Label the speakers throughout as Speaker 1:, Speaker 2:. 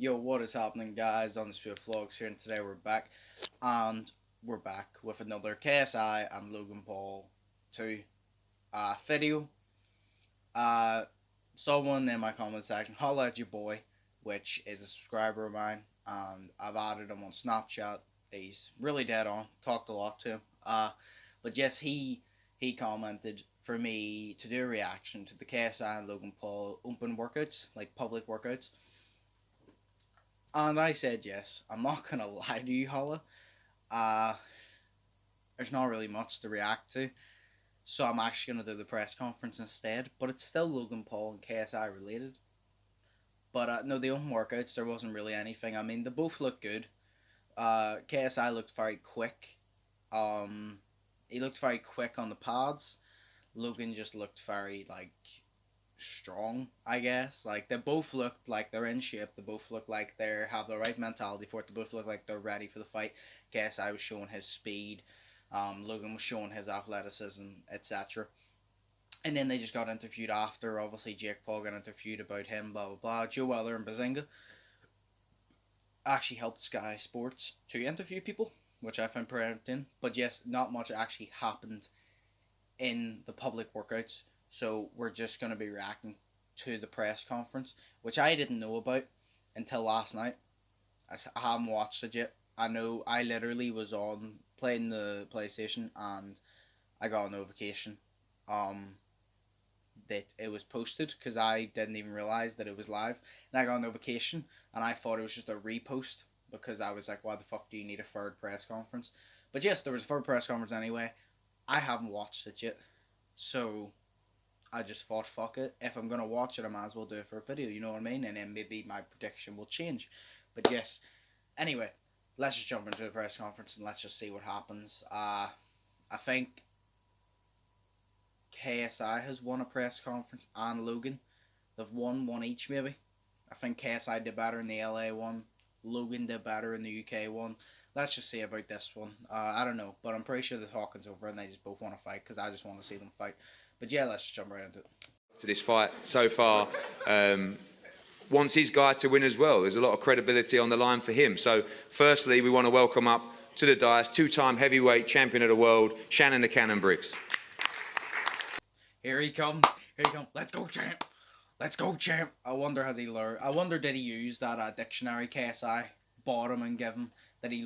Speaker 1: Yo, what is happening, guys? Undisputed Vlogs here, and today we're back with another KSI and Logan Paul 2 video. Uh, Someone in my comment section holla at your boy, which is a subscriber of mine, and I've added him on Snapchat. He's really dead on, talked a lot to him. But yes, he commented for me to do a reaction to the KSI and Logan Paul open workouts, like public workouts. And I said yes. I'm not gonna lie to you, Holla. Uh, there's not really much to react to, so I'm actually gonna do the press conference instead. But it's still Logan Paul and KSI related. But no, the own workouts there wasn't really anything. I mean, they both looked good. KSI looked very quick. He looked very quick on the pads. Logan just looked very strong, I guess. Like, they both looked like they're in shape. They both look like they have the right mentality for it. They both look like they're ready for the fight. KSI was showing his speed. Logan was showing his athleticism, etc. And then they just got interviewed after. Obviously, Jake Paul got interviewed about him, blah, blah, blah. Joe Weller and Bazinga actually helped Sky Sports to interview people, which I found pretty entertaining. But yes, not much actually happened in the public workouts. So we're just going to be reacting to the press conference, which I didn't know about until last night. I haven't watched it yet. I know I literally was on playing the PlayStation and I got a notification that it was posted, because I didn't even realize that it was live. And I got a notification and I thought it was just a repost, because I was like, why the fuck do you need a third press conference? But yes, there was a third press conference anyway. I haven't watched it yet, so I just thought, fuck it. If I'm going to watch it, I might as well do it for a video, you know what I mean? And then maybe my prediction will change. But yes, anyway, let's just jump into the press conference and let's just see what happens. I think KSI has won a press conference and Logan. They've won one each, maybe. I think KSI did better in the LA one. Logan did better in the UK one. Let's just see about this one. I don't know, but I'm pretty sure the talking's over and they just both want to fight, because I just want to see them fight. But yeah, let's just jump right into it.
Speaker 2: To this fight so far, wants his guy to win as well. There's a lot of credibility on the line for him. So firstly, we want to welcome up to the dais two-time heavyweight champion of the world, Shannon the Cannon Briggs.
Speaker 1: Here he comes. Here he comes. Let's go, champ. Let's go, champ. I wonder, has he learned? I wonder, did he use that dictionary KSI bought him and give him, that he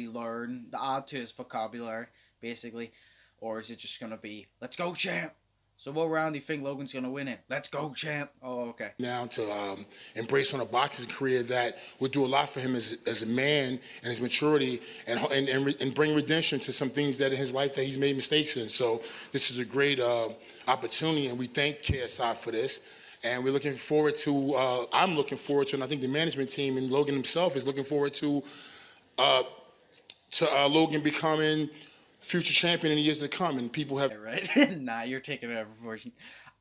Speaker 1: learned to add to his vocabulary, basically? Or is it just going to be, let's go, champ? So what round do you think Logan's going to win it? Let's go, champ. Oh, okay.
Speaker 3: Now to embrace on a boxing career that would do a lot for him as a man and his maturity, and bring redemption to some things that in his life that he's made mistakes in. So this is a great opportunity, and we thank KSI for this. And we're looking forward to, I'm looking forward to, and I think the management team and Logan himself is looking forward to Logan becoming future champion in the years to come. And people have...
Speaker 1: Right? Nah, you're taking it out of proportion.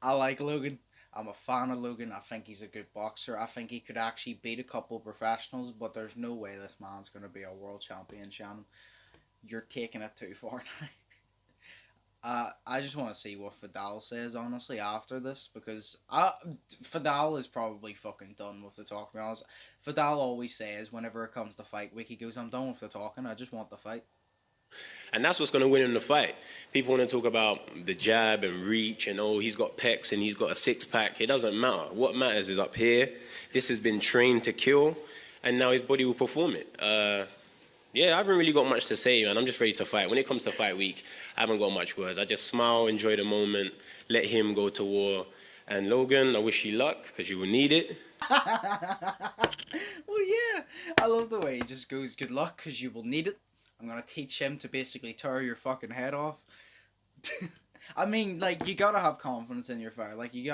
Speaker 1: I like Logan. I'm a fan of Logan. I think he's a good boxer. I think he could actually beat a couple of professionals, but there's no way this man's going to be a world champion, Shannon. You're taking it too far now. I just want to see what Fidel says, honestly, after this, because Fidel is probably fucking done with the talk, to be honest. Fidel always says, whenever it comes to fight week, he goes, I'm done with the talking, I just want the fight.
Speaker 4: And that's what's going to win in the fight. People want to talk about the jab and reach and, oh, he's got pecs and he's got a six-pack. It doesn't matter. What matters is up here. This has been trained to kill, and now his body will perform it. Yeah, I haven't really got much to say, man. I'm just ready to fight. When it comes to fight week, I haven't got much words. I just smile, enjoy the moment, let him go to war. And Logan, I wish you luck, because you will need it.
Speaker 1: Well, yeah. I love the way he just goes, good luck, because you will need it. I'm going to teach him to basically tear your fucking head off. I mean, like, you gotta have confidence in your fighter. Like, you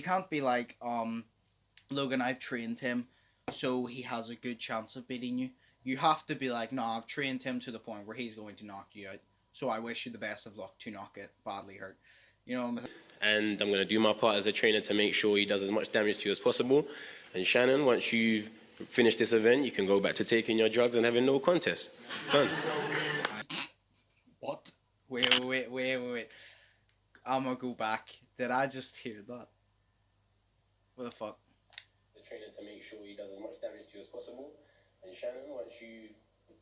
Speaker 1: can't be like, Logan, I've trained him, so he has a good chance of beating you. You have to be like, no, I've trained him to the point where he's going to knock you out. So I wish you the best of luck to not get badly hurt. You know what I'm saying?
Speaker 4: And I'm going to do my part as a trainer to make sure he does as much damage to you as possible. And Shannon, once you've finished this event, you can go back to taking your drugs and having no contest. Done.
Speaker 1: What? Wait. I'm going to go back. Did I just hear that? What the fuck?
Speaker 4: The trainer to make sure he does as much damage to you possible. And Shannon, once you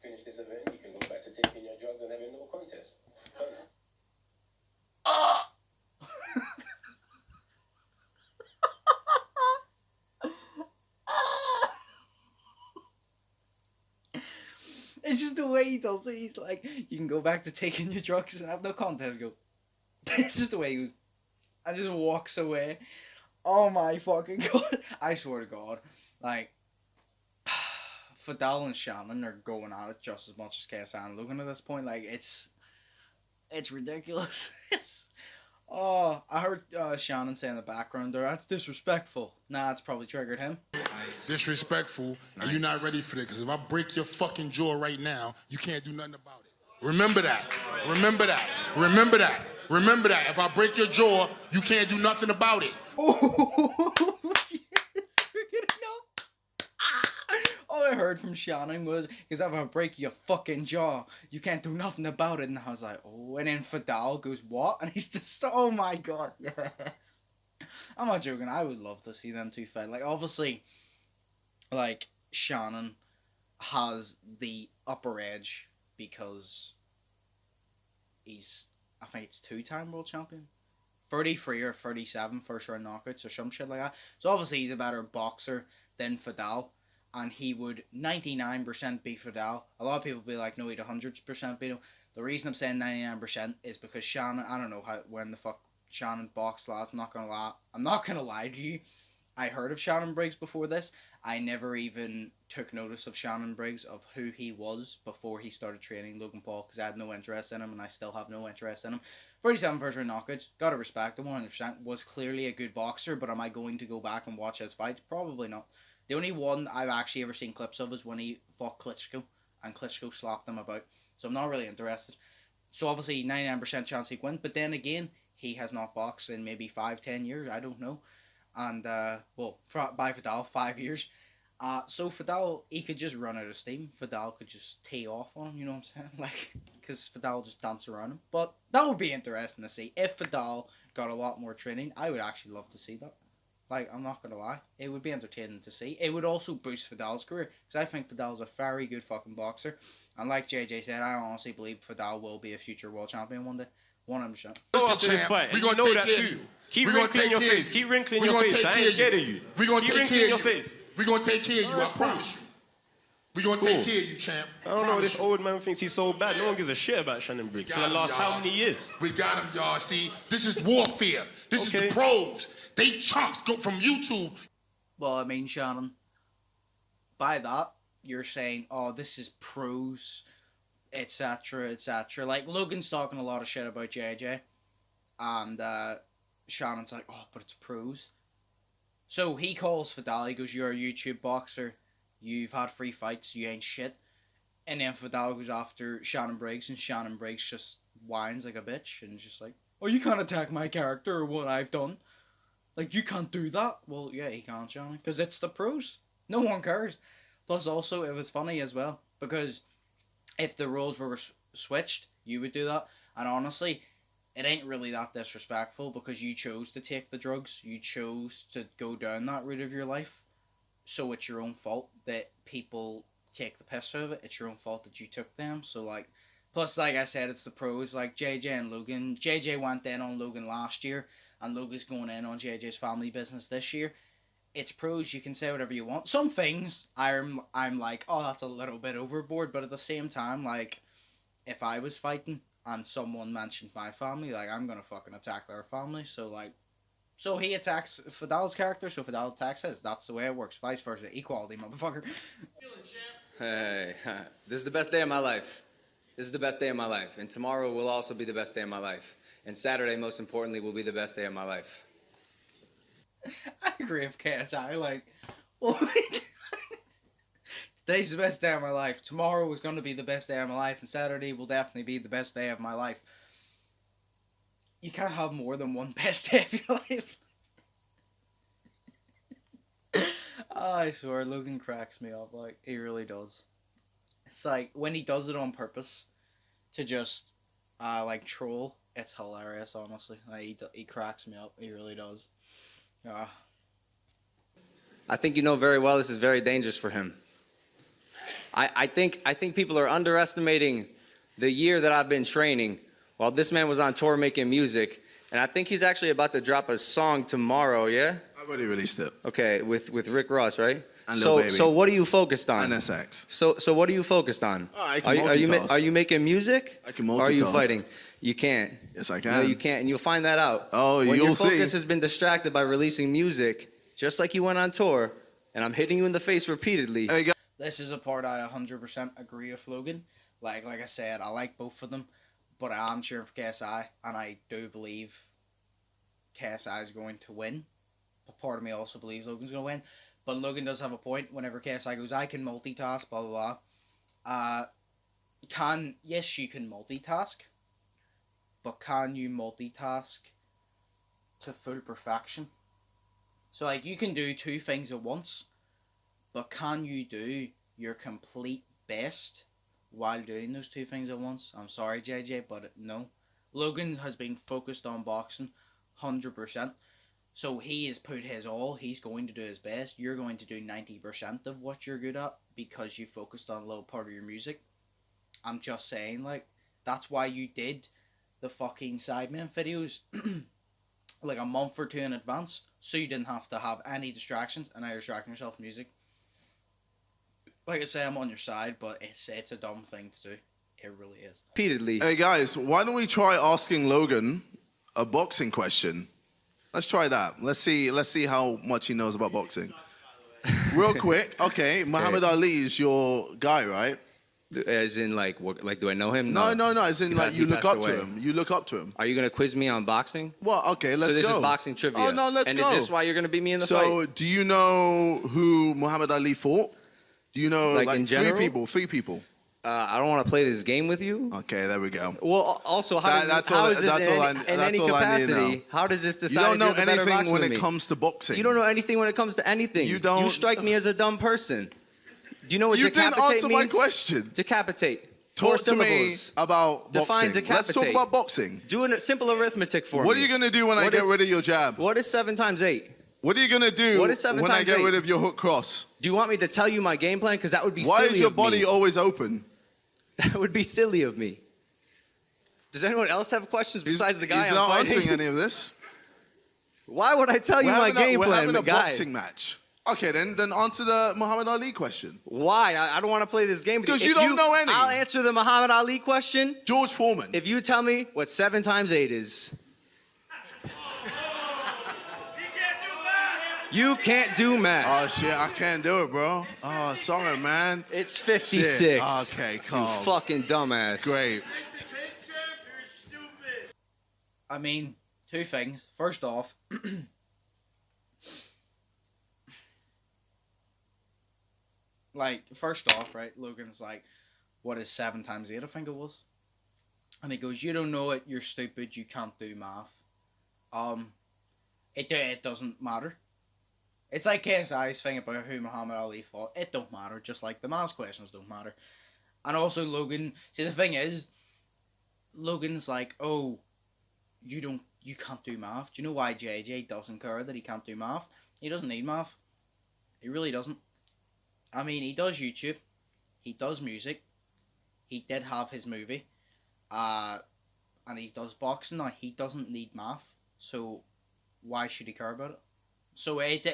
Speaker 4: finish this event, you can go back to taking your drugs and having no contest.
Speaker 1: It's just the way he does it. He's like, you can go back to taking your drugs and have no contest. Go. It's just the way he goes. And just walks away. Oh my fucking god. I swear to God. Like, Fidel and Shannon are going at it just as much as KSI and Logan at this point. Like, it's ridiculous. Oh, I heard Shannon say in the background there, that's disrespectful. Nah, it's probably triggered him.
Speaker 3: Nice. Disrespectful, nice. And you're not ready for that, because if I break your fucking jaw right now, you can't do nothing about it. Remember that. Remember that. Remember that. Remember that. If I break your jaw, you can't do nothing about it.
Speaker 1: Oh, yes, all I heard from Shannon was, because if I break your fucking jaw, you can't do nothing about it. And I was like, oh, and then Fidel goes, what? And he's just, oh my god, yes. I'm not joking, I would love to see them two fight. Like, obviously, like, Shannon has the upper edge because he's, I think it's 2-time world champion. 33 or 37 first round knockouts or some shit like that. So obviously he's a better boxer than Fidel. And he would 99% beat Fidel. A lot of people be like, no, he'd 100% beat him. The reason I'm saying 99% is because Shannon, I don't know when the fuck Shannon boxed last. I'm not gonna lie to you. I heard of Shannon Briggs before this. I never even took notice of Shannon Briggs, of who he was before he started training Logan Paul, because I had no interest in him, and I still have no interest in him. 37 first round knockouts, gotta respect him 100%. Was clearly a good boxer, but am I going to go back and watch his fights? Probably not. The only one I've actually ever seen clips of is when he fought Klitschko, and Klitschko slapped him about. So I'm not really interested. So obviously 99% chance he'd win, but then again, he has not boxed in maybe 5-10 years, I don't know. And, well, by Fidel, 5 years. So Fidel, he could just run out of steam. Fidel could just tee off on him, you know what I'm saying? Like, because Fidel just dance around him. But that would be interesting to see. If Fidel got a lot more training, I would actually love to see that. Like, I'm not going to lie. It would be entertaining to see. It would also boost Fidel's career, because I think Fidel's a very good fucking boxer. And like JJ said, I honestly believe Fidel will be a future world champion one day. 100%.
Speaker 5: Go after this fight, and you know that too. Keep wrinkling your face. Keep wrinkling your face. I ain't scared of you.
Speaker 3: We're going to take care of you.
Speaker 5: Face.
Speaker 3: We're going to take care of you, I promise you. We're going to take care of you, champ.
Speaker 5: I don't know, this old man thinks he's so bad. No one gives a shit about Shannon Briggs for the last how many years?
Speaker 3: We got him, y'all. See, this is warfare. This is the pros. They chumps go from YouTube.
Speaker 1: Well, I mean, Shannon, by that, you're saying, oh, this is pros, etc., etc. Like, Logan's talking a lot of shit about JJ, and Shannon's like, oh, but it's pros. So he calls Fidel, he goes, you're a YouTube boxer, you've had 3 fights, you ain't shit. And then Fidel goes after Shannon Briggs, and Shannon Briggs just whines like a bitch, and just like, oh, you can't attack my character or what I've done. Like, you can't do that. Well, yeah, he can't, Shannon, because it's the pros. No one cares. Plus, also, it was funny as well, because if the roles were switched, you would do that. And honestly, it ain't really that disrespectful, because you chose to take the drugs. You chose to go down that route of your life. So it's your own fault that people take the piss out of it. It's your own fault that you took them. So, like, plus, like I said, it's the pros. Like, JJ and Logan. JJ went in on Logan last year, and Logan's going in on JJ's family business this year. It's pros. You can say whatever you want. Some things, I'm like, oh, that's a little bit overboard. But at the same time, like, if I was fighting and someone mentioned my family, like, I'm going to fucking attack their family. So, like, so he attacks Fidel's character, so Fidel attacks his. That's the way it works. Vice versa. Equality, motherfucker.
Speaker 6: Hey, this is the best day of my life. This is the best day of my life. And tomorrow will also be the best day of my life. And Saturday, most importantly, will be the best day of my life.
Speaker 1: I agree with KSI. Like, well, today's the best day of my life. Tomorrow is going to be the best day of my life. And Saturday will definitely be the best day of my life. You can't have more than one best day of your life. I swear, Logan cracks me up. Like, he really does. It's like, when he does it on purpose to just, like, troll, it's hilarious, honestly. Like, he cracks me up. He really does. Yeah.
Speaker 6: I think you know very well this is very dangerous for him. I think people are underestimating the year that I've been training while this man was on tour making music. And I think he's actually about to drop a song tomorrow, yeah?
Speaker 7: I've already released it.
Speaker 6: Okay, with Rick Ross, right?
Speaker 7: And Lil Baby.
Speaker 6: So what are you focused on?
Speaker 7: NSX.
Speaker 6: So what are you focused on?
Speaker 7: Oh, I can multitask.
Speaker 6: Are you making music?
Speaker 7: I can multitask.
Speaker 6: Or are you fighting? You can't.
Speaker 7: Yes, I can.
Speaker 6: No, you can't, and you'll find that out.
Speaker 7: Oh,
Speaker 6: when
Speaker 7: you'll
Speaker 6: your focus
Speaker 7: see.
Speaker 6: has been distracted by releasing music, just like you went on tour, and I'm hitting you in the face repeatedly.
Speaker 7: There you go.
Speaker 1: This is a part I 100% agree with Logan. Like I said, I like both of them, but I am cheering for KSI, and I do believe KSI is going to win. But part of me also believes Logan's going to win. But Logan does have a point. Whenever KSI goes, I can multitask, blah, blah, blah. Yes, you can multitask, but can you multitask to full perfection? So, like, you can do two things at once, but can you do your complete best while doing those two things at once? I'm sorry, JJ, but no. Logan has been focused on boxing 100%. So he has put his all. He's going to do his best. You're going to do 90% of what you're good at because you focused on a little part of your music. I'm just saying, like, that's why you did the fucking Sidemen videos like a month or two in advance, so you didn't have to have any distractions, and now you're distracting yourself with music. Like I say, I'm on your side, but it's a dumb thing to do. It really is.
Speaker 6: Repeatedly.
Speaker 7: Hey guys, why don't we try asking Logan a boxing question? Let's try that. Let's see how much he knows about boxing. Real quick. Okay, Muhammad Ali is your guy, right?
Speaker 6: As in, like, what, like, do I know him?
Speaker 7: No. As in, like, you look up to him. You look up to him.
Speaker 6: Are you gonna quiz me on boxing?
Speaker 7: Well, okay, let's go.
Speaker 6: So this is boxing trivia.
Speaker 7: Oh no, let's go.
Speaker 6: And is this why you're gonna beat me in the fight?
Speaker 7: So, do you know who Muhammad Ali fought? Do you know
Speaker 6: Like,
Speaker 7: like
Speaker 6: in
Speaker 7: three
Speaker 6: general?
Speaker 7: people? Three people.
Speaker 6: I don't want to play this game with you.
Speaker 7: Okay, there we go.
Speaker 6: Well, also, how is
Speaker 7: that's
Speaker 6: this
Speaker 7: all
Speaker 6: in any
Speaker 7: all I need to know.
Speaker 6: capacity? How does this
Speaker 7: You
Speaker 6: decide
Speaker 7: don't
Speaker 6: if
Speaker 7: know
Speaker 6: you're the better
Speaker 7: anything
Speaker 6: boxer
Speaker 7: when
Speaker 6: than
Speaker 7: it
Speaker 6: me?
Speaker 7: comes to boxing.
Speaker 6: You don't know anything when it comes to anything.
Speaker 7: You don't.
Speaker 6: You strike me as a dumb person. Do you know what
Speaker 7: You didn't
Speaker 6: decapitate
Speaker 7: answer
Speaker 6: means?
Speaker 7: my question.
Speaker 6: Decapitate.
Speaker 7: Talk
Speaker 6: 4
Speaker 7: to me
Speaker 6: syllables.
Speaker 7: about
Speaker 6: Define
Speaker 7: boxing. Let's talk
Speaker 6: decapitate.
Speaker 7: about boxing.
Speaker 6: Do a simple arithmetic for me.
Speaker 7: What are you going to do when I get rid of your jab?
Speaker 6: What is 7 times 8?
Speaker 7: What are you going to do
Speaker 6: What is 7
Speaker 7: when I
Speaker 6: times
Speaker 7: get
Speaker 6: 8?
Speaker 7: rid of your hook cross?
Speaker 6: Do you want me to tell you my game plan? Because that would be
Speaker 7: Why
Speaker 6: silly
Speaker 7: is your
Speaker 6: of
Speaker 7: body
Speaker 6: me.
Speaker 7: always open?
Speaker 6: That would be silly of me. Does anyone else have questions besides the guy
Speaker 7: He's
Speaker 6: I'm
Speaker 7: not
Speaker 6: fighting?
Speaker 7: answering any of this.
Speaker 6: Why would I tell you my game
Speaker 7: We're
Speaker 6: plan,
Speaker 7: having a
Speaker 6: guy?
Speaker 7: boxing match. Okay, then answer the Muhammad Ali question.
Speaker 6: Why? I don't want to play this game.
Speaker 7: Because
Speaker 6: If
Speaker 7: you don't know any.
Speaker 6: I'll answer the Muhammad Ali question.
Speaker 7: George Foreman.
Speaker 6: If you tell me what 7 times 8 is. You can't do math.
Speaker 7: Oh shit, I can't do it, bro. Oh, sorry, man.
Speaker 6: It's 56.
Speaker 7: Shit. Okay, calm.
Speaker 6: You fucking dumbass.
Speaker 7: Great.
Speaker 1: I mean, two things. First off, right, Logan's like, what is 7 times 8, I think it was? And he goes, you don't know it, you're stupid, you can't do math. It doesn't matter. It's like KSI's thing about who Muhammad Ali fought. It don't matter, just like the math questions don't matter. And also Logan, see the thing is, Logan's like, oh, you can't do math. Do you know why JJ doesn't care that he can't do math? He doesn't need math. He really doesn't. I mean, he does YouTube. He does music. He did have his movie. And he does boxing now. He doesn't need math. So why should he care about it? So it's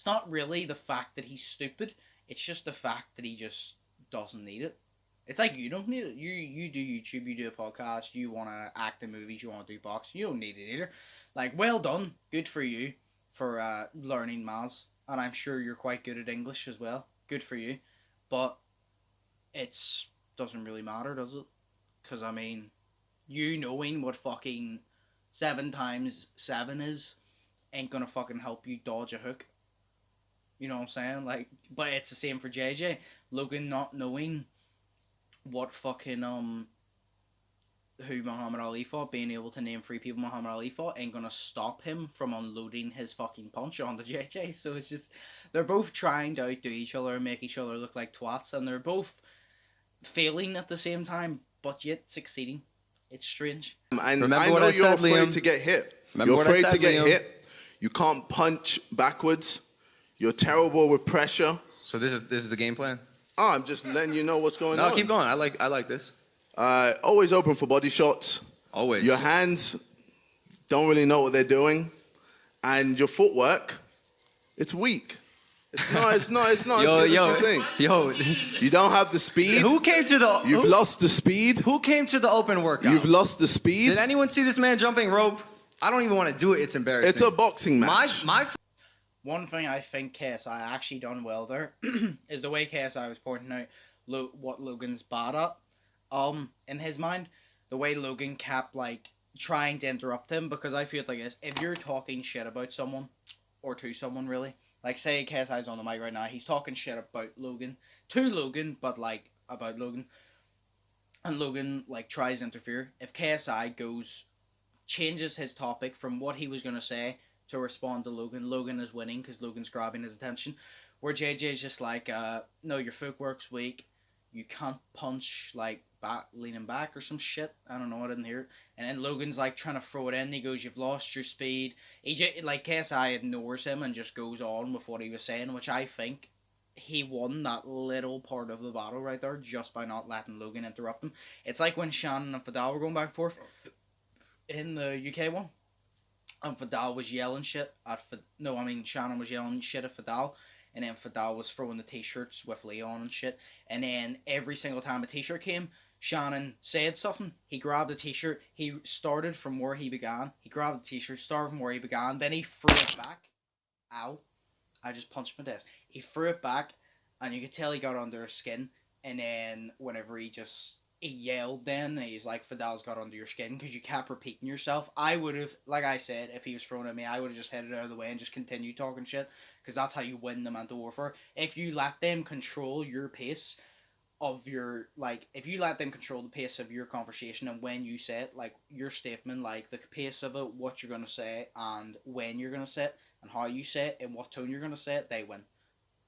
Speaker 1: not really the fact that he's stupid. It's just the fact that he just doesn't need it. It's like you don't need it. You do YouTube, you do a podcast, you want to act in movies, you want to do boxing. You don't need it either. Like, well done. Good for you for learning maths. And I'm sure you're quite good at English as well. Good for you. But it's doesn't really matter, does it? Because, I mean, you knowing what fucking 7 times 7 is ain't gonna fucking help you dodge a hook. You know what I'm saying? Like, but it's the same for JJ. Logan not knowing what fucking who Muhammad Ali fought, being able to name 3 people Muhammad Ali fought, ain't gonna stop him from unloading his fucking punch onto JJ. So it's just, they're both trying to outdo each other and make each other look like twats, and they're both failing at the same time, but yet succeeding. It's strange.
Speaker 7: And
Speaker 6: Remember
Speaker 7: I
Speaker 6: what
Speaker 7: know
Speaker 6: I
Speaker 7: you're
Speaker 6: said,
Speaker 7: afraid
Speaker 6: Liam?
Speaker 7: to get hit.
Speaker 6: Remember
Speaker 7: You're
Speaker 6: what I
Speaker 7: afraid
Speaker 6: said,
Speaker 7: to get
Speaker 6: Liam?
Speaker 7: hit. You can't punch backwards. You're terrible with pressure.
Speaker 6: So this is the game plan?
Speaker 7: Oh, I'm just letting you know what's going on.
Speaker 6: No, keep going. I like this.
Speaker 7: Always open for body shots.
Speaker 6: Always.
Speaker 7: Your hands don't really know what they're doing, and your footwork, it's weak. It's not as good as you think.
Speaker 6: Yo,
Speaker 7: you don't have the speed.
Speaker 6: Who came to the?
Speaker 7: You've lost the speed.
Speaker 6: Who came to the open workout?
Speaker 7: You've lost the speed.
Speaker 6: Did anyone see this man jumping rope? I don't even want to do it. It's embarrassing.
Speaker 7: It's a boxing match.
Speaker 1: One thing I think KSI actually done well there is the way KSI was pointing out what Logan's bad at. In his mind, the way Logan kept like trying to interrupt him, because I feel like this: if you're talking shit about someone, or to someone really, like say KSI's on the mic right now, he's talking shit about Logan, to Logan, but like about Logan, and Logan like tries to interfere. If KSI changes his topic from what he was gonna say to respond to Logan, Logan is winning because Logan's grabbing his attention. Where JJ's just like, no, your footwork's weak, you can't punch like leaning back or some shit. I don't know, I didn't hear it. And then Logan's like trying to throw it in. He goes, you've lost your speed. Like KSI ignores him and just goes on with what he was saying, which I think he won that little part of the battle right there just by not letting Logan interrupt him. It's like when Shannon and Fidel were going back and forth in the UK one, and Fidel was yelling shit at Shannon was yelling shit at Fidel. And then Fidel was throwing the t-shirts with Leon and shit. And then every single time a t-shirt came, Shannon said something. He grabbed the t-shirt. He started from where he began. He grabbed the t-shirt, started from where he began. Then he threw it back. Ow. I just punched my desk. He threw it back, and you could tell he got under his skin. And then whenever he yelled then, he's like, Fidel's got under your skin, because you kept repeating yourself. I would have, like I said, if he was throwing at me, I would have just headed out of the way and just continued talking shit, because that's how you win the mental warfare. If you let them control your pace of your, like, if you let them control the pace of your conversation and when you say it, like, your statement, like, the pace of it, what you're going to say, and when you're going to say it, and how you say it, and what tone you're going to say it, they win.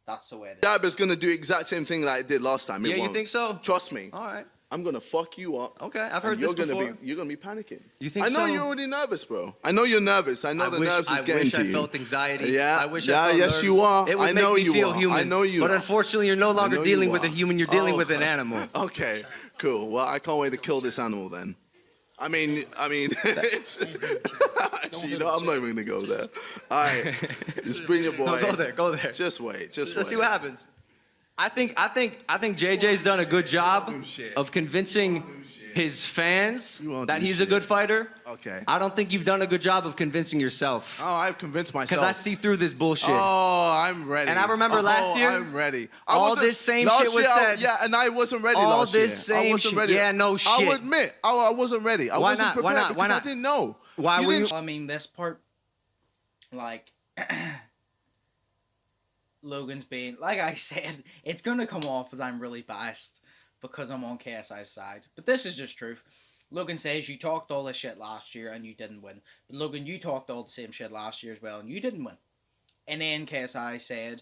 Speaker 1: That's the way it is.
Speaker 7: Jab is going to do the exact same thing like it did last time.
Speaker 6: Yeah, you think so?
Speaker 7: Trust me.
Speaker 6: All right.
Speaker 7: I'm going to fuck you up.
Speaker 6: Okay, I've heard this before.
Speaker 7: You're going to be panicking.
Speaker 6: You think so?
Speaker 7: I know you're already nervous, bro. I know you're nervous. I know the nerves is getting to you.
Speaker 6: I wish I felt anxiety.
Speaker 7: Yeah,
Speaker 6: I wish I felt
Speaker 7: yes,
Speaker 6: nerves.
Speaker 7: you are.
Speaker 6: It would
Speaker 7: I know
Speaker 6: make me
Speaker 7: you
Speaker 6: feel
Speaker 7: are.
Speaker 6: human.
Speaker 7: I know you
Speaker 6: But
Speaker 7: are.
Speaker 6: unfortunately, you're no longer dealing with a human. You're dealing with an animal.
Speaker 7: Okay, cool. Well, I can't wait to kill this animal then. I mean, it's, actually, you know, I'm not even going to go there. All right, just bring your boy.
Speaker 6: No, go there.
Speaker 7: Just wait.
Speaker 6: Let's see what happens. I think JJ's done a good job of convincing his fans that he's a good fighter.
Speaker 7: Okay.
Speaker 6: I don't think you've done a good job of convincing yourself.
Speaker 7: Oh, I've convinced myself.
Speaker 6: Because I see through this bullshit.
Speaker 7: Oh, I'm ready.
Speaker 6: And I remember last year.
Speaker 7: I'm ready.
Speaker 6: All this same shit was said.
Speaker 7: Yeah, and I wasn't ready last year.
Speaker 6: All this same shit.
Speaker 7: Ready.
Speaker 6: Yeah, no shit.
Speaker 7: I'll admit, I wasn't ready. I wasn't prepared.
Speaker 6: Why not?
Speaker 7: Because I didn't know.
Speaker 6: Why were you?
Speaker 1: I mean, this part, like, Logan's being, like I said, it's going to come off as I'm really biased because I'm on KSI's side. But this is just truth. Logan says you talked all this shit last year and you didn't win. But Logan, you talked all the same shit last year as well and you didn't win. And then KSI said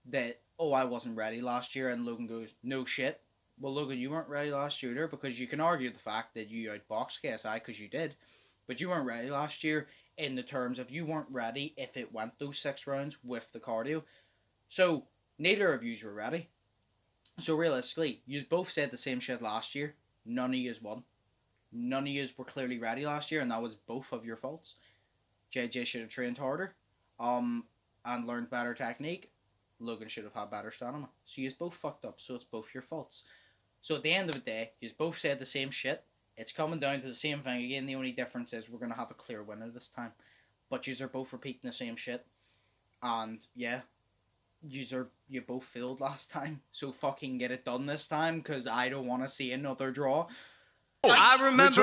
Speaker 1: that, oh, I wasn't ready last year. And Logan goes, no shit. Well, Logan, you weren't ready last year either, because you can argue the fact that you outboxed KSI because you did. But you weren't ready last year in the terms of you weren't ready if it went those 6 rounds with the cardio. So, neither of yous were ready. So, realistically, you both said the same shit last year. None of yous won. None of yous were clearly ready last year, and that was both of your faults. JJ should have trained harder, and learned better technique. Logan should have had better stamina. So, yous both fucked up, so it's both your faults. So, at the end of the day, yous both said the same shit. It's coming down to the same thing again. The only difference is we're going to have a clear winner this time. But yous are both repeating the same shit. And, yeah. You both failed last time, so fucking get it done this time, because I don't want to see another draw.
Speaker 6: I remember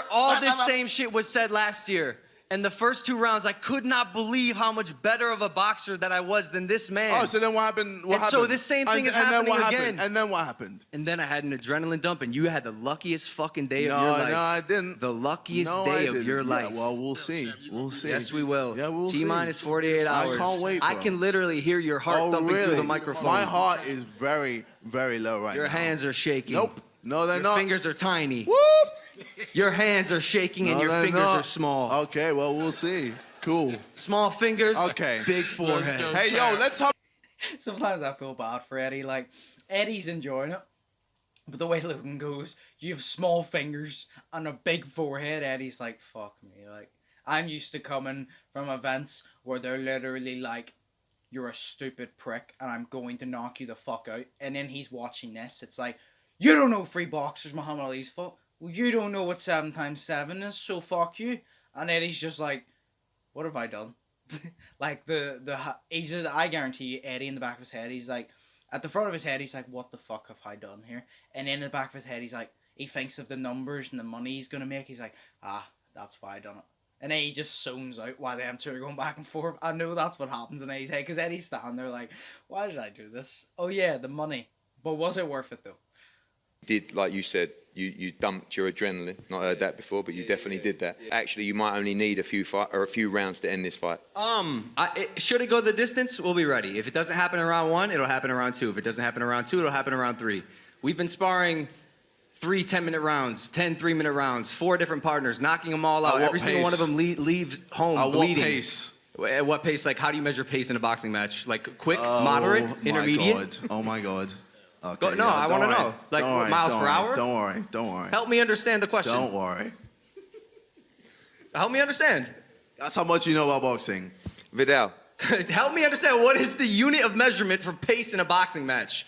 Speaker 6: all this same shit was said last year. And the first 2 rounds, I could not believe how much better of a boxer that I was than this man.
Speaker 7: Oh, so then what happened?
Speaker 6: So this same thing is happening again.
Speaker 7: And then what happened?
Speaker 6: And then I had an adrenaline dump, and you had the luckiest fucking day of your life.
Speaker 7: No, I didn't.
Speaker 6: The luckiest day of your life.
Speaker 7: Yeah, well, we'll see. We'll see.
Speaker 6: Yes, we will.
Speaker 7: Yeah, we'll see.
Speaker 6: T-minus 48 hours.
Speaker 7: I can't wait, bro.
Speaker 6: I can literally hear your heart thumping through the microphone.
Speaker 7: My heart is very, very low right now.
Speaker 6: Your hands are shaking.
Speaker 7: Nope. No, they're not.
Speaker 6: Your fingers are tiny.
Speaker 7: Whoop!
Speaker 6: Your hands are shaking and your fingers are small.
Speaker 7: Okay, well, we'll see. Cool.
Speaker 6: Small fingers.
Speaker 7: Okay.
Speaker 6: Big forehead.
Speaker 7: Hey, yo, let's hop.
Speaker 1: Sometimes I feel bad for Eddie. Like, Eddie's enjoying it. But the way Logan goes, you have small fingers and a big forehead. Eddie's like, fuck me. Like, I'm used to coming from events where they're literally like, you're a stupid prick and I'm going to knock you the fuck out. And then he's watching this. It's like, you don't know free boxers Muhammad Ali's fought. Well, you don't know what 7x7 is, so fuck you. And Eddie's just like, what have I done? Like, I guarantee you, Eddie in the back of his head, he's like, at the front of his head, he's like, what the fuck have I done here? And in the back of his head, he's like, he thinks of the numbers and the money he's going to make. He's like, that's why I done it. And then he just zones out while them two are going back and forth. I know that's what happens in Eddie's head, because Eddie's standing there like, why did I do this? Oh yeah, the money. But was it worth it though?
Speaker 2: Did, like you said, you dumped your adrenaline. Not heard that before, but you definitely did that. Actually, you might only need a few rounds to end this fight.
Speaker 6: Should it go the distance? We'll be ready. If it doesn't happen in round 1, it'll happen in round 2. If it doesn't happen in round 2, it'll happen in round 3. We've been sparring 3 10-minute rounds, 10 3-minute rounds, 4 different partners, knocking them all out. Every single one of them leaves home bleeding. What pace? At what pace? Like, how do you measure pace in a boxing match? Like, quick, moderate, intermediate?
Speaker 7: Oh my God. Okay,
Speaker 6: no, I want to know. Like, miles per hour?
Speaker 7: Don't worry.
Speaker 6: Help me understand the question.
Speaker 7: Don't worry.
Speaker 6: Help me understand.
Speaker 7: That's how much you know about boxing.
Speaker 2: Vidal.
Speaker 6: Help me understand, what is the unit of measurement for pace in a boxing match?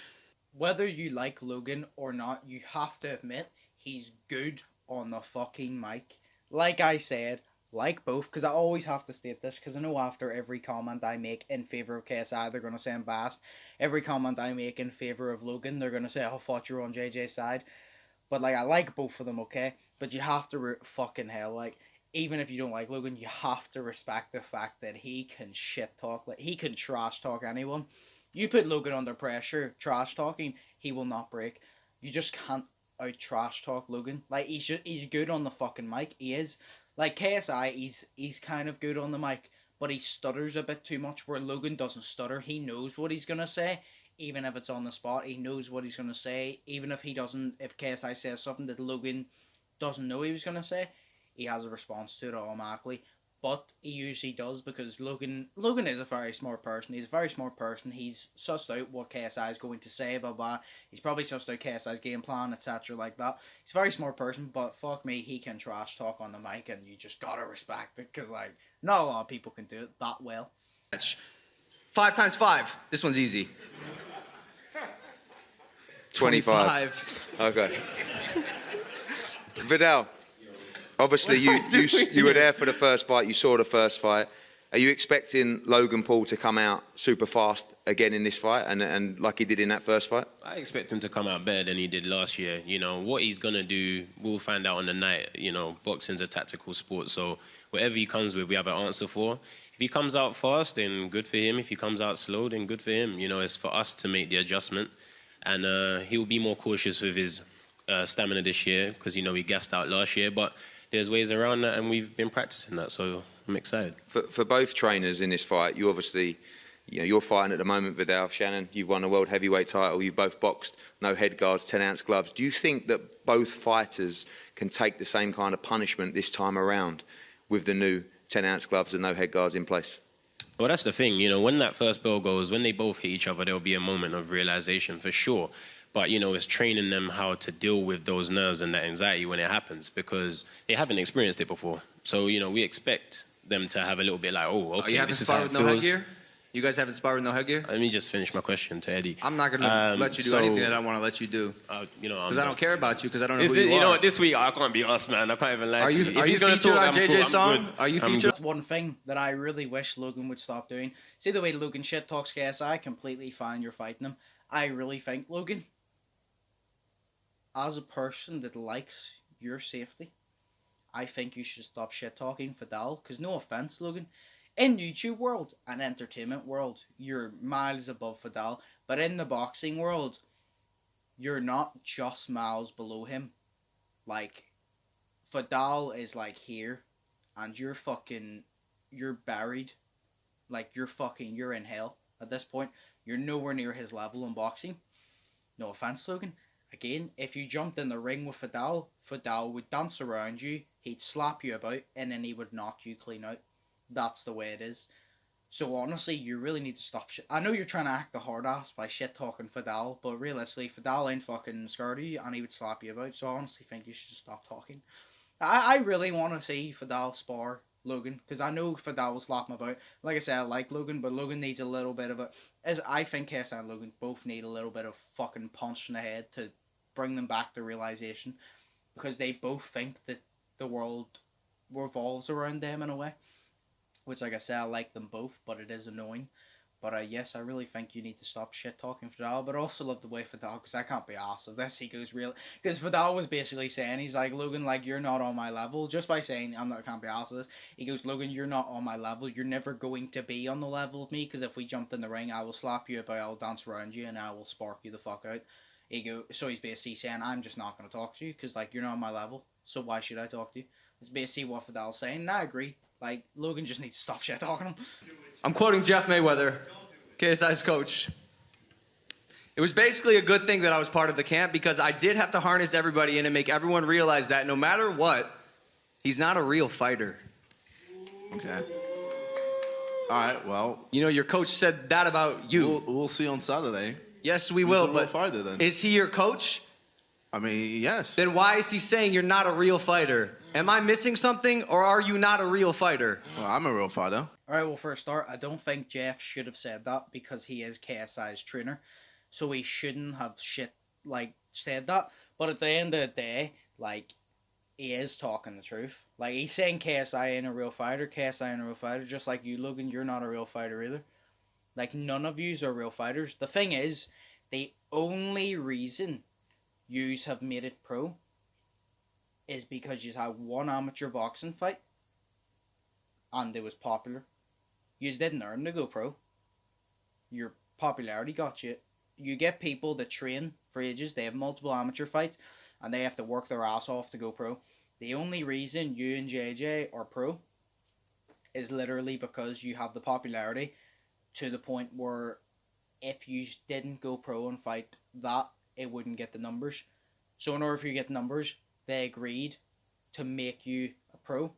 Speaker 1: Whether you like Logan or not, you have to admit he's good on the fucking mic. Like I said, like both, because I always have to state this, because I know after every comment I make in favour of KSI, they're going to say I'm biased. Every comment I make in favour of Logan, they're going to say, I thought you were on JJ's side. But, like, I like both of them, okay? But you have to fucking hell, like, even if you don't like Logan, you have to respect the fact that he can shit talk. Like, he can trash talk anyone. You put Logan under pressure, trash talking, he will not break. You just can't out trash talk Logan. Like, he's good on the fucking mic. He is. Like, KSI, he's kind of good on the mic, but he stutters a bit too much, where Logan doesn't stutter. He knows what he's going to say, even if it's on the spot. He knows what he's going to say, even if if KSI says something that Logan doesn't know he was going to say, he has a response to it automatically. But he usually does, because Logan is a very smart person. He's a very smart person. He's sussed out what KSI is going to say, blah blah. He's probably sussed out KSI's game plan, etc. like that. He's a very smart person, but fuck me, he can trash talk on the mic, and you just gotta respect it, because like, not a lot of people can do it that well.
Speaker 6: 5 times 5. This one's easy.
Speaker 2: 25. Okay. Vidal. Obviously, you were there for the first fight. You saw the first fight. Are you expecting Logan Paul to come out super fast again in this fight, and like he did in that first fight?
Speaker 4: I expect him to come out better than he did last year. You know, what he's going to do, we'll find out on the night. You know, boxing's a tactical sport, so whatever he comes with, we have an answer for. If he comes out fast, then good for him. If he comes out slow, then good for him. You know, it's for us to make the adjustment. And he'll be more cautious with his stamina this year, because, you know, he gassed out last year. But there's ways around that, and we've been practicing that, so I'm excited.
Speaker 2: For both trainers in this fight, you obviously, you know, you're fighting at the moment, Vidal. Shannon, you've won a world heavyweight title. You both boxed, no head guards, 10-ounce gloves. Do you think that both fighters can take the same kind of punishment this time around with the new 10-ounce gloves and no head guards in place?
Speaker 4: Well, that's the thing. You know, when that first bell goes, when they both hit each other, there'll be a moment of realization for sure. But, you know, it's training them how to deal with those nerves and that anxiety when it happens, because they haven't experienced it before. So, you know, we expect them to have a little bit like, oh, okay, this is how it feels. You haven't sparred with no headgear?
Speaker 6: You guys haven't sparred with no headgear?
Speaker 4: Let me just finish my question to Eddie.
Speaker 6: I'm not going to let you do anything that I want to let you do.
Speaker 4: You know,
Speaker 6: because I don't care about you, because I don't know who you are.
Speaker 4: You know what, this week, I can't be us, man. I can't even lie to you.
Speaker 6: Are you featured on JJ's song? Are you featured?
Speaker 1: That's one thing that I really wish Logan would stop doing. See the way Logan shit talks KSI, completely fine, you're fighting him. I really think, Logan, as a person that likes your safety, I think you should stop shit talking Vidal, because no offense, Logan, in YouTube world and entertainment world, you're miles above Vidal, but in the boxing world, you're not just miles below him. Like, Vidal is like here, and you're buried. Like, you're in hell at this point. You're nowhere near his level in boxing. No offense, Logan. Again, if you jumped in the ring with Vidal would dance around you, he'd slap you about, and then he would knock you clean out. That's the way it is. So honestly, you really need to stop shit. I know you're trying to act the hard ass by shit talking Fidel, but realistically, Fidel ain't fucking scared of you, and he would slap you about. So I honestly think you should just stop talking. I really want to see Fidel spar Logan, because I know Fidel will slap him about. Like I said, I like Logan, but Logan needs a little bit of a. As I think KSI and Logan both need a little bit of fucking punch in the head to bring them back to realization, because they both think that the world revolves around them in a way. Which, like I said, I like them both, but it is annoying. But yes, I really think you need to stop shit talking Fidel, but also love the way Fidel, because I can't be arsed of this. He goes real, because Fidel was basically saying, he's like, Logan, like, you're not on my level, just by saying, can't be arsed of this. He goes, Logan, you're not on my level, you're never going to be on the level of me, because if we jumped in the ring, I will slap you about, I'll dance around you, and I will spark you the fuck out. So he's basically saying, I'm just not going to talk to you, because, like, you're not on my level, so why should I talk to you? It's basically what Fidel's saying, and I agree. Like, Logan just needs to stop shit talking him.
Speaker 6: I'm quoting Jeff Mayweather, KSI's coach. It was basically a good thing that I was part of the camp, because I did have to harness everybody in and make everyone realize that no matter what, he's not a real fighter.
Speaker 7: Okay. All right, well.
Speaker 6: You know, your coach said that about you.
Speaker 7: We'll see on Saturday.
Speaker 6: Yes, we will, but
Speaker 7: fighter, then.
Speaker 6: Is he your coach?
Speaker 7: I mean, yes.
Speaker 6: Then why is he saying you're not a real fighter? Am I missing something, or are you not a real fighter?
Speaker 7: Well, I'm a real fighter.
Speaker 1: Alright, well, for a start, I don't think Jeff should have said that, because he is KSI's trainer. So he shouldn't have said that. But at the end of the day, like, he is talking the truth. Like, he's saying KSI ain't a real fighter, KSI ain't a real fighter, just like you, Logan, you're not a real fighter either. Like, none of yous are real fighters. The thing is, the only reason yous have made it pro is because you had one amateur boxing fight and it was popular. Yous didn't earn to go pro. Your popularity got you. You get people that train for ages, they have multiple amateur fights, and they have to work their ass off to go pro. The only reason you and JJ are pro is literally because you have the popularity, to the point where if you didn't go pro and fight that, it wouldn't get the numbers. So in order for you to get the numbers, they agreed to make you a pro.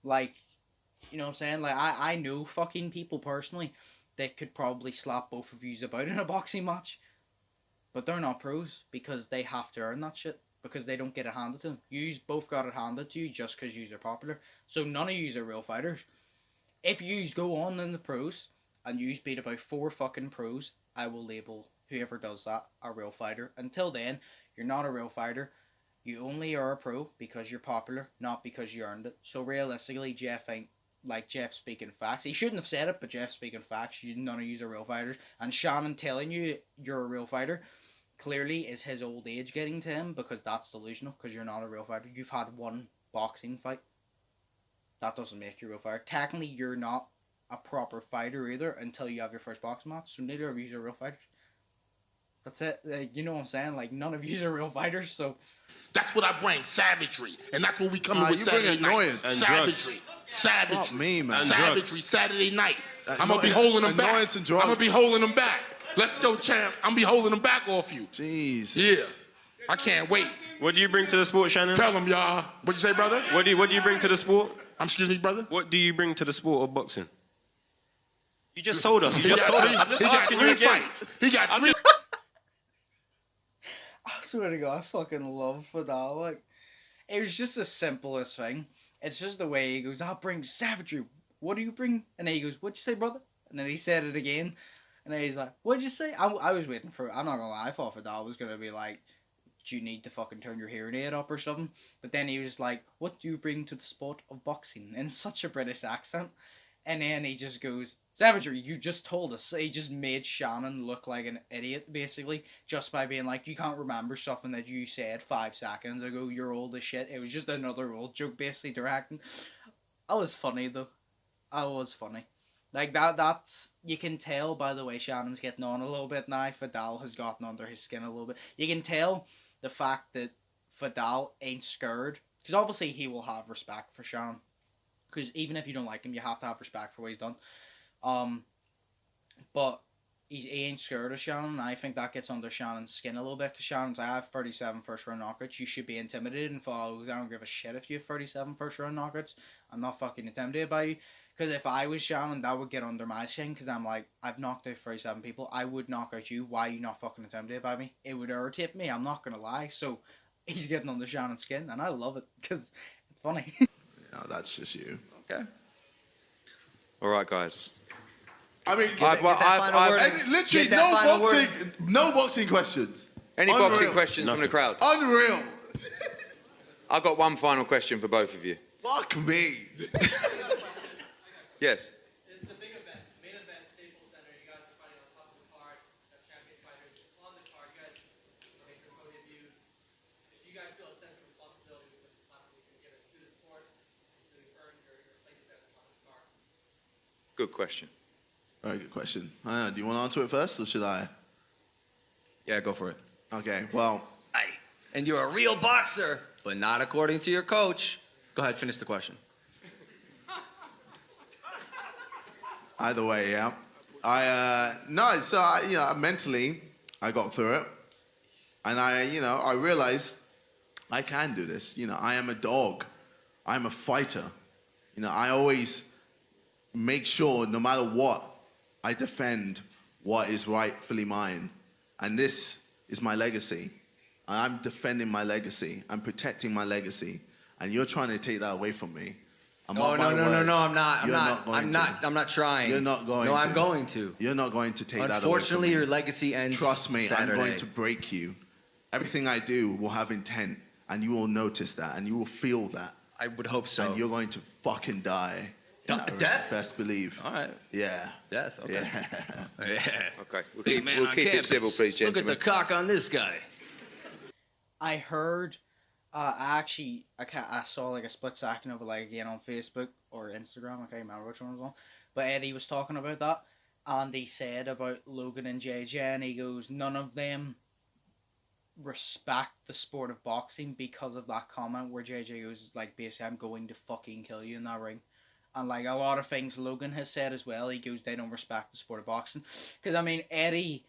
Speaker 1: Like, you know what I'm saying? Like, I know fucking people personally that could probably slap both of yous about in a boxing match. But they're not pros, because they have to earn that shit. Because they don't get it handed to them. Yous both got it handed to you just because yous are popular. So none of yous are real fighters. If yous go on in the pros, and yous beat about 4 fucking pros, I will label whoever does that a real fighter. Until then, you're not a real fighter. You only are a pro because you're popular, not because you earned it. So realistically, Jeff ain't, like, Jeff speaking facts. He shouldn't have said it, but Jeff speaking facts. None of you are real fighters. And Shannon telling you you're a real fighter clearly is his old age getting to him, because that's delusional, because you're not a real fighter. You've had one boxing fight. That doesn't make you a real fighter. Technically, you're not a proper fighter either until you have your first boxing match. So neither of you are real fighters. That's it. Like, you know what I'm saying? Like, none of you are real fighters, so...
Speaker 3: That's what I bring, savagery. And that's what we come with Saturday night. Savagery. Savagery.
Speaker 7: Not me, man.
Speaker 3: Savagery, Saturday night. I'm going to be holding them back. I'm going to be holding them back. Let's go, champ. I'm going to be holding them back off you.
Speaker 7: Jesus.
Speaker 3: Yeah. I can't wait.
Speaker 4: What do you bring to the sport, Shannon?
Speaker 3: Tell them, y'all. What'd you say, brother?
Speaker 4: What do you bring to the sport?
Speaker 3: Excuse me, brother?
Speaker 4: What do you bring to the sport of boxing? You just told us. You just told us. I'm just
Speaker 3: He got
Speaker 4: asking you
Speaker 3: 3
Speaker 4: again.
Speaker 3: fights. He got 3.
Speaker 1: I swear to God, I fucking love Fidel. Like, it was just the simplest thing. It's just the way he goes, I'll bring savagery. What do you bring? And then he goes, what'd you say, brother? And then he said it again. And then he's like, what'd you say? I was waiting for, I'm not gonna lie, I thought Fidel was gonna be like, do you need to fucking turn your hearing aid up or something? But then he was like, what do you bring to the sport of boxing? In such a British accent. And then he just goes, savagery, you just told us. He just made Shannon look like an idiot, basically, just by being like, you can't remember something that you said 5 seconds ago, you're old as shit. It was just another old joke, basically, directing. I was funny, though. I was funny. Like, that's, you can tell by the way Shannon's getting on a little bit now. Fidel has gotten under his skin a little bit. You can tell the fact that Fidel ain't scared, because obviously he will have respect for Shannon. Because even if you don't like him, you have to have respect for what he's done. But he ain't scared of Shannon, and I think that gets under Shannon's skin a little bit, because Shannon's like, I have 37 first round knockouts, you should be intimidated and follow. I don't give a shit if you have 37 first round knockouts, I'm not fucking intimidated by you. Because if I was Shannon, that would get under my skin, because I'm like, I've knocked out 37 people, I would knock out you, why are you not fucking intimidated by me? It would irritate me, I'm not going to lie, so he's getting under Shannon's skin, and I love it, because it's funny.
Speaker 7: No, that's just you.
Speaker 6: Okay.
Speaker 2: All right, guys.
Speaker 7: I mean, literally no boxing questions.
Speaker 2: Any
Speaker 7: Unreal.
Speaker 2: boxing questions from the crowd?
Speaker 7: Unreal.
Speaker 2: I've got one final question for both of you.
Speaker 7: Fuck me.
Speaker 2: Yes.
Speaker 8: This is the big event, main event, Staples Center. You guys are fighting on top of the card. You have champion fighters on the card. You guys make your pro debuts. If you guys feel a sense of responsibility with this platform you can give it to the sport, to earn your place there on the card.
Speaker 2: Good question.
Speaker 7: Very good question. Do you want to answer it first, or should I?
Speaker 6: Yeah, go for it.
Speaker 7: Okay, well.
Speaker 6: Aye. And you're a real boxer, but not according to your coach. Go ahead, finish the question.
Speaker 7: Either way, yeah. Mentally, I got through it. And I realized I can do this. I am a dog. I'm a fighter. I always make sure, no matter what, I defend what is rightfully mine. And this is my legacy. I'm defending my legacy. I'm protecting my legacy. And you're trying to take that away from me.
Speaker 6: No, I'm not. I'm not trying.
Speaker 7: You're not going to.
Speaker 6: No, I'm going to.
Speaker 7: You're not going to take that away from me.
Speaker 6: Unfortunately, your legacy ends
Speaker 7: Trust me,
Speaker 6: Saturday.
Speaker 7: I'm going to break you. Everything I do will have intent, and you will notice that, and you will feel that.
Speaker 6: I would hope so.
Speaker 7: And you're going to fucking die.
Speaker 6: Death?
Speaker 7: Best believe.
Speaker 6: All right.
Speaker 7: Yeah.
Speaker 6: Death, okay.
Speaker 7: Yeah.
Speaker 2: Okay, we'll
Speaker 6: Big
Speaker 2: keep,
Speaker 6: man
Speaker 2: we'll
Speaker 6: on
Speaker 2: keep it
Speaker 6: campus.
Speaker 2: civil, please,
Speaker 6: Look
Speaker 2: gentlemen.
Speaker 6: at the cock on this guy.
Speaker 1: I heard, I saw like a split second of it, like again on Facebook or Instagram, I can't remember which one it was on, but Eddie was talking about that, and he said about Logan and JJ, and he goes, none of them respect the sport of boxing because of that comment where JJ goes, like, basically, I'm going to fucking kill you in that ring. And like a lot of things Logan has said as well, he goes, they don't respect the sport of boxing. Because I mean, Eddie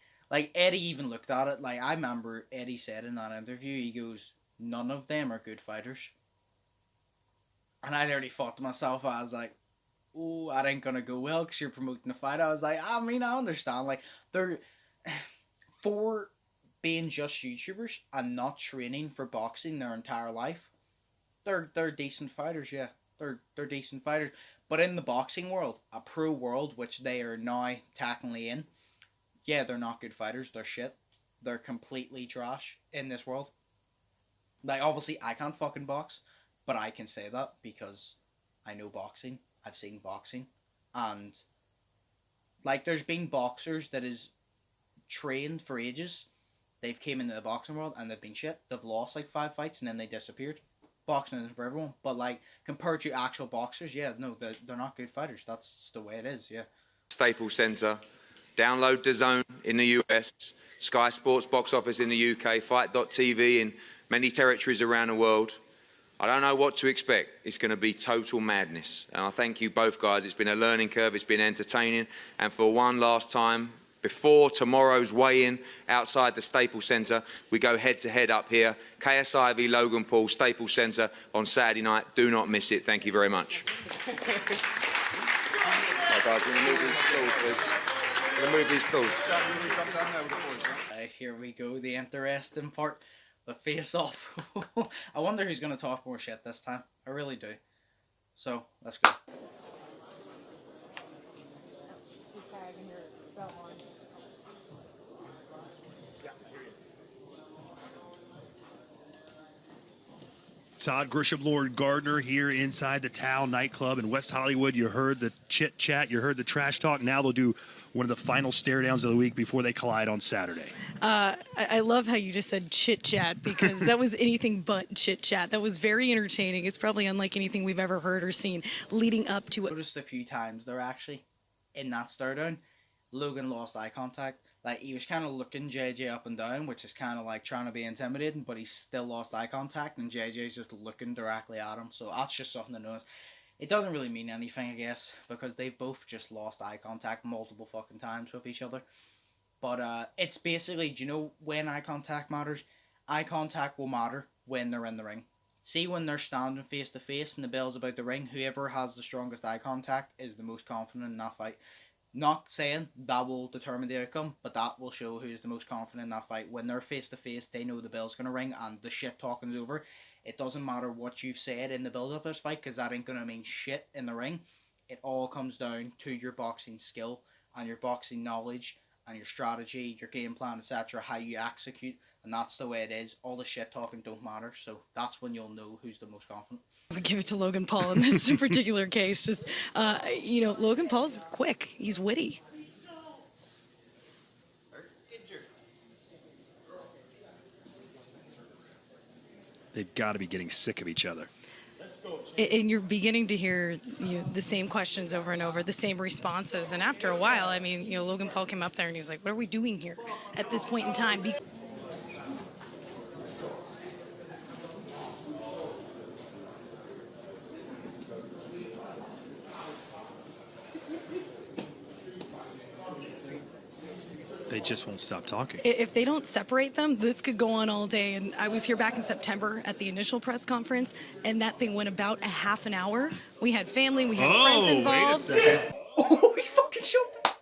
Speaker 1: even looked at it, like I remember Eddie said in that interview, he goes, none of them are good fighters. And I already thought to myself, I was like, oh, that ain't gonna go well because you're promoting the fight. I was like, I mean, I understand, like, they're, for being just YouTubers and not training for boxing their entire life, they're decent fighters, yeah. They're decent fighters. But in the boxing world, a pro world, which they are now technically in, yeah, they're not good fighters. They're shit. They're completely trash in this world. Like, obviously, I can't fucking box, but I can say that because I know boxing. I've seen boxing. And, like, there's been boxers that is trained for ages. They've came into the boxing world and they've been shit. They've lost, like, 5 fights and then they disappeared. Boxing isn't for everyone, but like compared to actual boxers, yeah, no, they're not good fighters. That's just the way it is, yeah.
Speaker 2: Staples Center. Download DAZN in the US, Sky Sports box office in the UK, Fight.tv in many territories around the world. I don't know what to expect. It's going to be total madness. And I thank you both guys. It's been a learning curve. It's been entertaining. And for one last time, before tomorrow's weigh-in outside the Staples Center, we go head-to-head up here. KSI v Logan Paul, Staples Center on Saturday night. Do not miss it. Thank you very much. Right, guys, we're going to move these stools, please. We're going to move these stools.
Speaker 1: Here we go, the interesting part, the face-off. I wonder who's going to talk more shit this time. I really do. So, let's go.
Speaker 9: Todd Grisham, Lord Gardner here inside the Tao nightclub in West Hollywood. You heard the chit chat, you heard the trash talk. Now they'll do one of the final stare downs of the week before they collide on Saturday.
Speaker 10: I love how you just said chit chat because that was anything but chit chat. That was very entertaining. It's probably unlike anything we've ever heard or seen leading up to it.
Speaker 1: Noticed a few times they're actually in that stare down. Logan lost eye contact. Like, he was kind of looking JJ up and down, which is kind of like trying to be intimidating, but he still lost eye contact, and JJ's just looking directly at him. So that's just something to notice. It doesn't really mean anything, I guess, because they both just lost eye contact multiple fucking times with each other. But it's basically, do you know when eye contact matters? Eye contact will matter when they're in the ring. See, when they're standing face to face and the bell's about the ring, whoever has the strongest eye contact is the most confident in that fight. Not saying that will determine the outcome, but that will show who's the most confident in that fight. When they're face to face, they know the bell's gonna ring and the shit talking's over. It doesn't matter what you've said in the build up of this fight, because that ain't gonna mean shit in the ring. It all comes down to your boxing skill and your boxing knowledge and your strategy, your game plan, etc., how you execute, and that's the way it is. All the shit talking don't matter, so that's when you'll know who's the most confident.
Speaker 10: I would give it to Logan Paul in this particular case. Just, Logan Paul's quick. He's witty.
Speaker 9: They've got to be getting sick of each other.
Speaker 10: And you're beginning to hear the same questions over and over, the same responses. And after a while, I mean, Logan Paul came up there and he's like, what are we doing here at this point in time?
Speaker 9: They just won't stop talking.
Speaker 10: If they don't separate them, this could go on all day. And I was here back in September at the initial press conference, and that thing went about a half an hour. We had family, we had friends involved.
Speaker 9: Wait a second.
Speaker 1: Oh, he fucking shot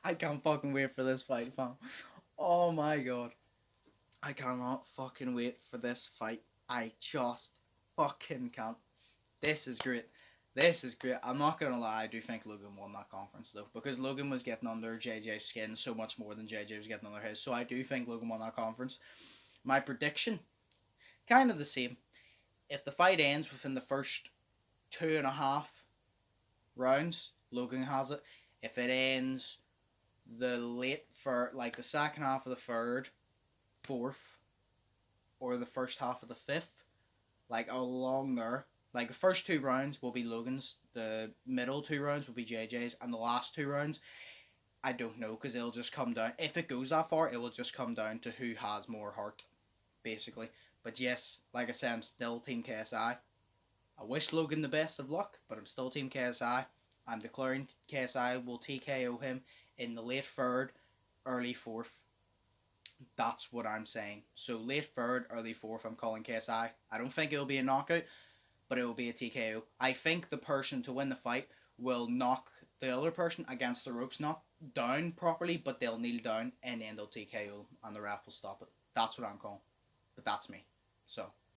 Speaker 1: I can't fucking wait for this fight, fam. Oh my god. I cannot fucking wait for this fight. I just fucking can't. This is great. This is great. I'm not gonna lie, I do think Logan won that conference though, because Logan was getting under JJ's skin so much more than JJ was getting under his. So I do think Logan won that conference. My prediction, kind of the same. If the fight ends within the first 2.5 rounds, Logan has it. If it ends the second half of the third, fourth, or the first half of the fifth, like along there. Like, the first 2 rounds will be Logan's, the middle 2 rounds will be JJ's, and the last 2 rounds, I don't know, because it'll just come down, if it goes that far, it will just come down to who has more heart, basically. But yes, like I said, I'm still Team KSI. I wish Logan the best of luck, but I'm still Team KSI. I'm declaring KSI will TKO him in the late third, early fourth. That's what I'm saying. So late third, early fourth, I'm calling KSI. I don't think it'll be a knockout, but it will be a TKO. I think the person to win the fight will knock the other person against the ropes, not down properly, but they'll kneel down and then they'll TKO and the ref will stop it. That's what I'm calling. But that's me. So